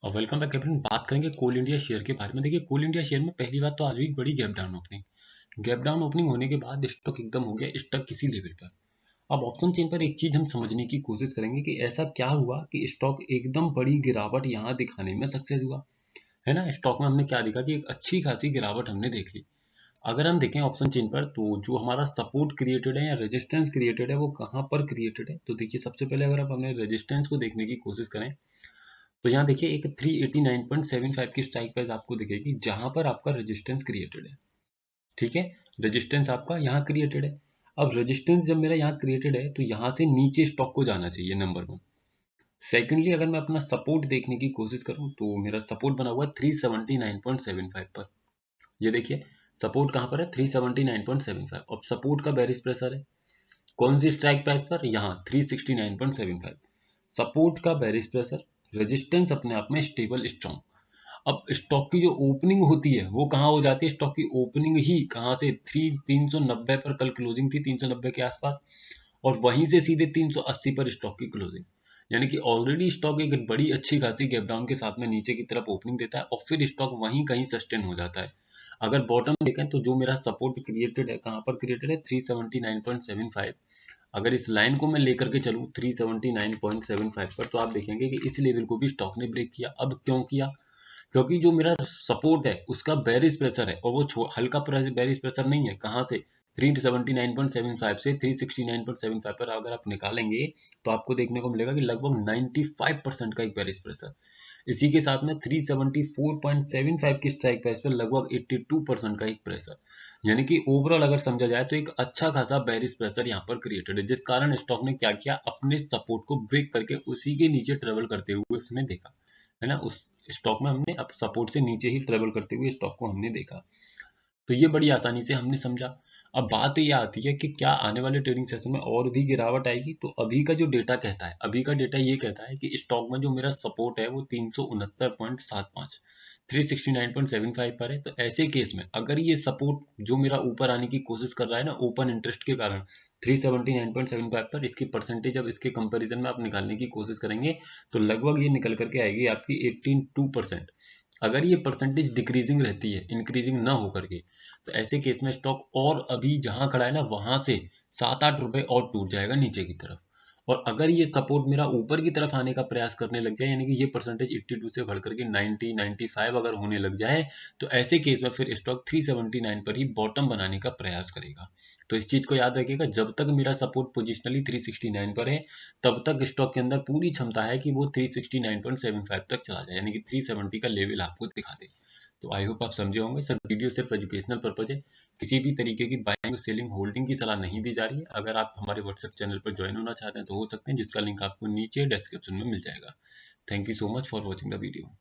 और welcome back everyone. बात करेंगे कोल इंडिया शेयर के बारे में। देखिए, कोल इंडिया शेयर में पहली बात तो आज हुई बड़ी गैप डाउन ओपनिंग होने के बाद स्टॉक एकदम हो गया स्टक किसी लेवल पर। अब ऑप्शन चेन पर एक चीज हम समझने की कोशिश करेंगे कि ऐसा क्या हुआ कि स्टॉक एकदम बड़ी गिरावट यहाँ दिखाने में सक्सेस हुआ, है ना। स्टॉक में हमने क्या देखा कि एक अच्छी खासी गिरावट हमने देख ली। अगर हम देखें ऑप्शन चेन पर तो जो हमारा सपोर्ट क्रिएटेड है या रेजिस्टेंस क्रिएटेड है वो कहाँ पर क्रिएटेड है, तो देखिए सबसे पहले अगर आप अपने रेजिस्टेंस को देखने की कोशिश करें तो यहाँ देखिए एक 389.75 की स्ट्राइक प्राइस आपको दिखेगी जहां पर आपका रेजिस्टेंस क्रिएटेड है। ठीक है, रेजिस्टेंस आपका यहाँ क्रिएटेड है। अब रेजिस्टेंस जब मेरा यहाँ क्रिएटेड है तो यहाँ से नीचे स्टॉक को जाना चाहिए, नंबर वन। सेकेंडली अगर मैं अपना सपोर्ट देखने की कोशिश करूं तो मेरा सपोर्ट बना हुआ है 379.75 पर। ये देखिए सपोर्ट कहाँ पर है, 379.75। अब सपोर्ट का बेरिश प्रेशर है कौन सी स्ट्राइक प्राइस पर, यहाँ 369.75। सपोर्ट का बेरिश प्रेशर, रेजिस्टेंस अपने आप में स्टेबल स्ट्रॉन्ग। अब स्टॉक की जो ओपनिंग होती है वो कहाँ हो जाती है, स्टॉक की ओपनिंग ही कहाँ से 390 पर कल क्लोजिंग थी 390 के आसपास, और वहीं से सीधे 380 पर स्टॉक की क्लोजिंग। यानी कि ऑलरेडी स्टॉक एक बड़ी अच्छी खासी गैप डाउन के साथ में नीचे की तरफ ओपनिंग देता है और फिर स्टॉक वहीं कहीं सस्टेन हो जाता है। अगर बॉटम देखें तो जो मेरा सपोर्ट क्रिएटेड है कहाँ पर क्रिएटेड है, 379.75। अगर इस लाइन को मैं लेकर के चलूँ 379.75 पर तो आप देखेंगे कि इस लेवल को भी स्टॉक ने ब्रेक किया। अब क्यों किया, क्योंकि जो मेरा सपोर्ट है उसका बेरिश प्रेशर है और वो हल्का बेरिश प्रेशर नहीं है। कहाँ से, 379.75 से 369.75 पर अगर आप निकालेंगे तो आपको देखने को मिलेगा कि लगभग 95% का एक बेरिश प्रेशर। इसी के साथ में 374.75 की स्ट्राइक प्राइस पर लगभग 82% का एक प्रेशर। यानी कि ओवरऑल अगर समझा जाए तो एक अच्छा खासा बेरिश प्रेशर यहाँ पर क्रिएटेड है, जिस कारण स्टॉक ने क्या किया, अपने सपोर्ट को ब्रेक करके उसी के नीचे ट्रेवल करते हुए उसने देखा, है ना। उस स्टॉक में हमने अब सपोर्ट से नीचे ही ट्रेवल करते हुए स्टॉक को हमने देखा। तो ये बड़ी आसानी से हमने समझा। अब बात ये आती है कि क्या आने वाले ट्रेडिंग सेशन में और भी गिरावट आएगी, तो अभी का जो डेटा कहता है, अभी का डेटा ये कहता है कि स्टॉक में जो मेरा सपोर्ट है वो 369.75 369.75 पर है। तो ऐसे केस में अगर ये सपोर्ट जो मेरा ऊपर आने की कोशिश कर रहा है ना ओपन इंटरेस्ट के कारण 379.75 पर, इसकी परसेंटेज अब इसके कंपैरिजन में आप निकालने की कोशिश करेंगे तो लगभग ये निकल करके आएगी आपकी 82%। अगर ये परसेंटेज डिक्रीजिंग रहती है, इंक्रीजिंग ना हो करके, तो ऐसे केस में स्टॉक और अभी जहां खड़ा है ना वहां से 7-8 रुपए और टूट जाएगा नीचे की तरफ। और अगर ये सपोर्ट मेरा ऊपर की तरफ आने का प्रयास करने लग जाए, यानी कि ये परसेंटेज 82 से बढ़ करके 90 95 अगर होने लग जाए, तो ऐसे केस में फिर स्टॉक 379 पर ही बॉटम बनाने का प्रयास करेगा। तो इस चीज को याद रखिएगा, जब तक मेरा सपोर्ट पोजिशनली 369 पर है तब तक स्टॉक के अंदर पूरी क्षमता है कि वो 369.75 तक चला जाए, यानी कि 370 का लेवल आपको दिखा दे। तो आई होप आप समझे होंगे। सर वीडियो सिर्फ एजुकेशनल पर्पज है, किसी भी तरीके की बाइंग सेलिंग होल्डिंग की सलाह नहीं दी जा रही है। अगर आप हमारे व्हाट्सएप चैनल पर ज्वाइन होना चाहते हैं तो हो सकते हैं, जिसका लिंक आपको नीचे डिस्क्रिप्शन में मिल जाएगा। Thank you so much for watching the video.